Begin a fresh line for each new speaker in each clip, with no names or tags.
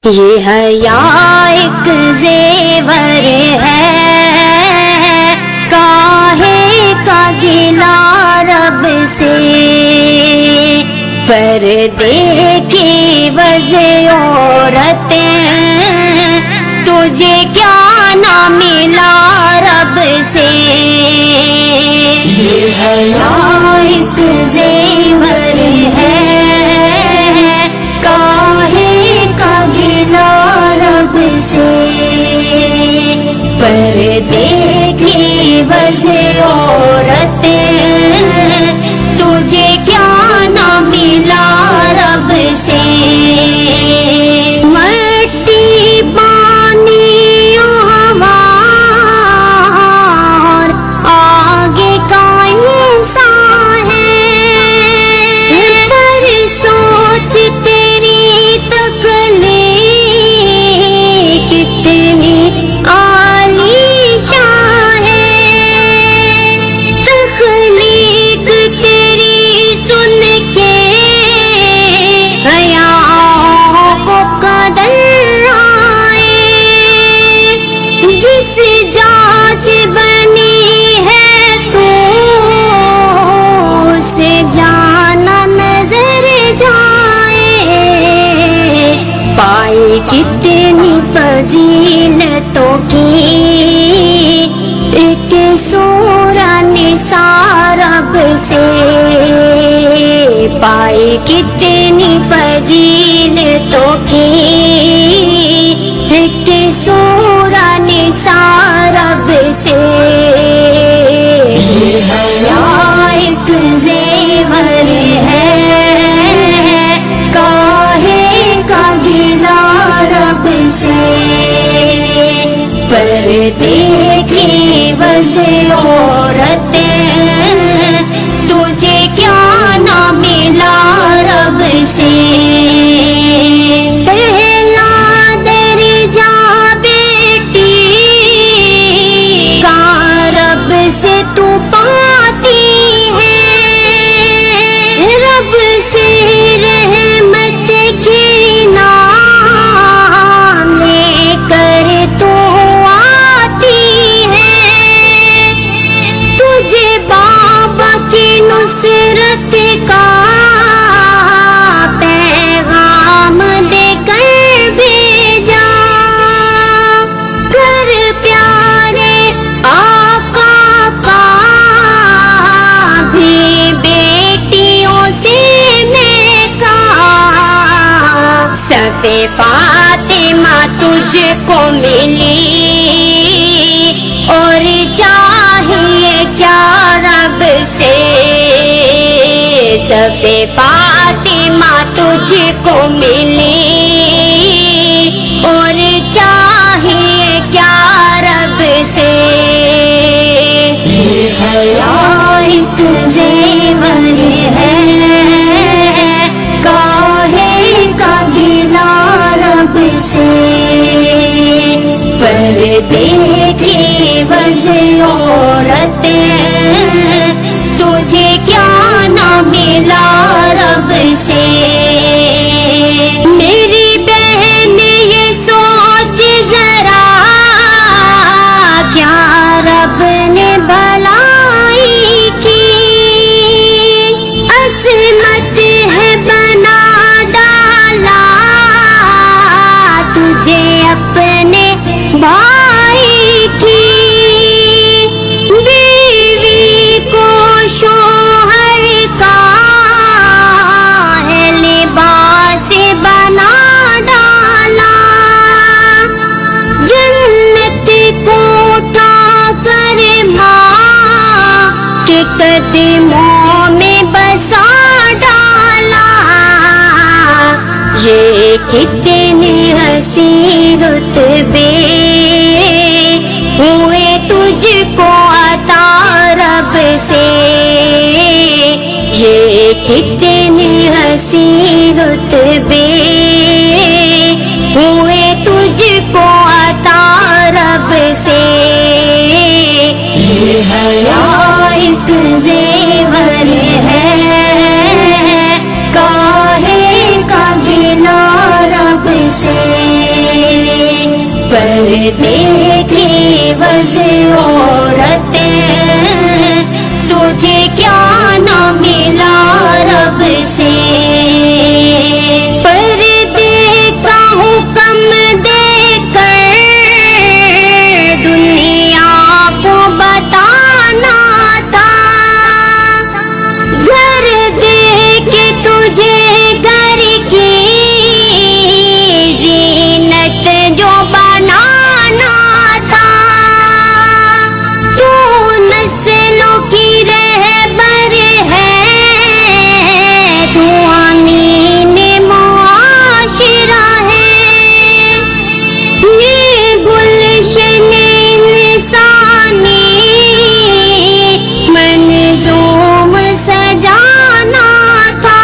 یہ حیا ایک زیور ہے، کاہے کا گلا رب سے، پردے کی وجہ عورتیں، تجھے کیا نہ ملا رب سے۔ یہ حیا ایک زیور ہے، پردے کی وجہ عورتیں، تجھے کیا نہ ملا رب سے۔ مٹی پانی ہوا اور آگے کا انسان ہے، پر سوچ تیری تکلیف کتنی کتنی فضیلتوں کی ایک سورہ نساء رب سے پائی، کتنی فضیلتوں کی ایک سورہ نساء رب سے۔ یہ حیا ایک زیور ہے، پردے کی وجہ عورتیں، تجھے کیا نہ ملا رب سے۔ پہلا درجہ بیٹی کا رب سے تو پاتی ہے، رب سے رحمت کے نام لے کر تو نصرت کا پیغام دے کر بھیجا، کر پیارے آقا کا بھی بیٹیوں سے میں کہا، صف فاطمہ تجھ کو ملی اور چاہیے کیا رب سے۔ صف فاطمہ تجھ کو ملی اور چاہیے کیا رب سے۔ یہ حیا ایک زیور ہے، کاہے کا گلا رب سے، پردے کی وجہ عورتیں، تجھے کیا نہ ملا رب سے۔ میری بہن یہ سوچ ذرا، کیا رب نے بھلائی کی، عصمت ہے بنا ڈالا تجھے اپنے بھائی کی، بیوی کو شوہر کا ہے لباس بنا ڈالا، جنت کو اٹھا کر ماں کے قدموں میں بسا ڈالا، یہ کتنی حسین رتبے ہوئے تجھ کو عطا رب سے، یہ کتنی حسین رتبے ہوئے تجھ کو عطا رب سے۔ یہ حیا ایک زیور ہے، کاہے کا گلا رب سے۔ پردے کی وجہ عورتیں تجھے کیا نہ ملا رب سے، پردے کا حکم دے کر دنیا کو بتانا تھا، گھر دے کے تجھے گھر کی زینت جو بنانا تھا، تو نسلوں کی رہبر ہے، تو امین معاشرہ ہے، یہ گلشن انسانی منظوم سجانا تھا،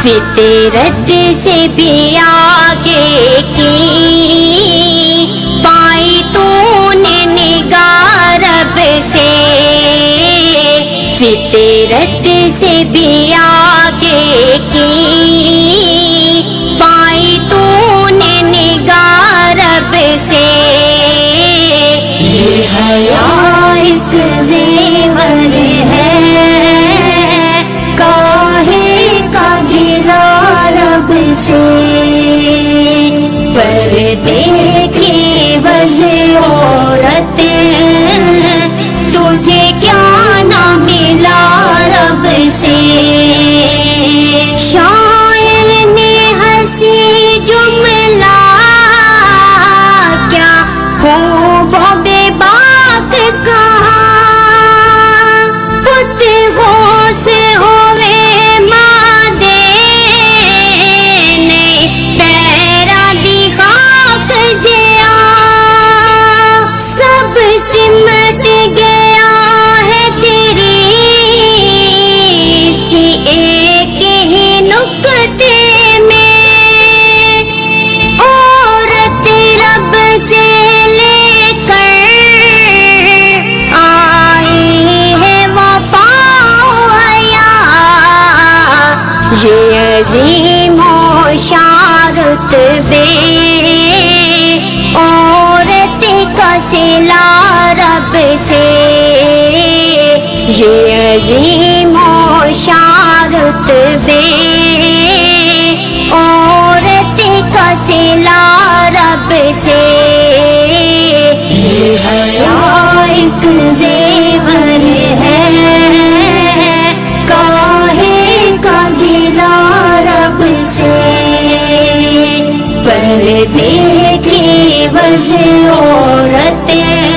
فطرت سے بھی آگے کی پائی تو نے نگاہ رب سے، فطرت سے بھی آگے کی پائی تو نے نگاہ رب سے، یہ حیا ایک زیور ہے، کاہے کا گلا رب سے، پردے کی وجہ عورتیں تجھے کیا نہ ملا رب سے، شاعر نے ہنسی جملہ کیا خوب و بے باک کہا، فتحوں سے ہوئے مادے نے پیرا دی خاک جیا، سب سمٹ گیا ہے تیری سی ایک ہی نکتے میں، عورت رب سے لے کر آئی ہے وفا و حیا، یہ عظیم و شارت بے عورت کا صلہ رب سے، یہ عظیم و شارت بے عورت کا صلہ رب سے، یہ حیا ایک زیور ہے، کاہے کا گلا رب سے، پردے کی وجہ عورتیں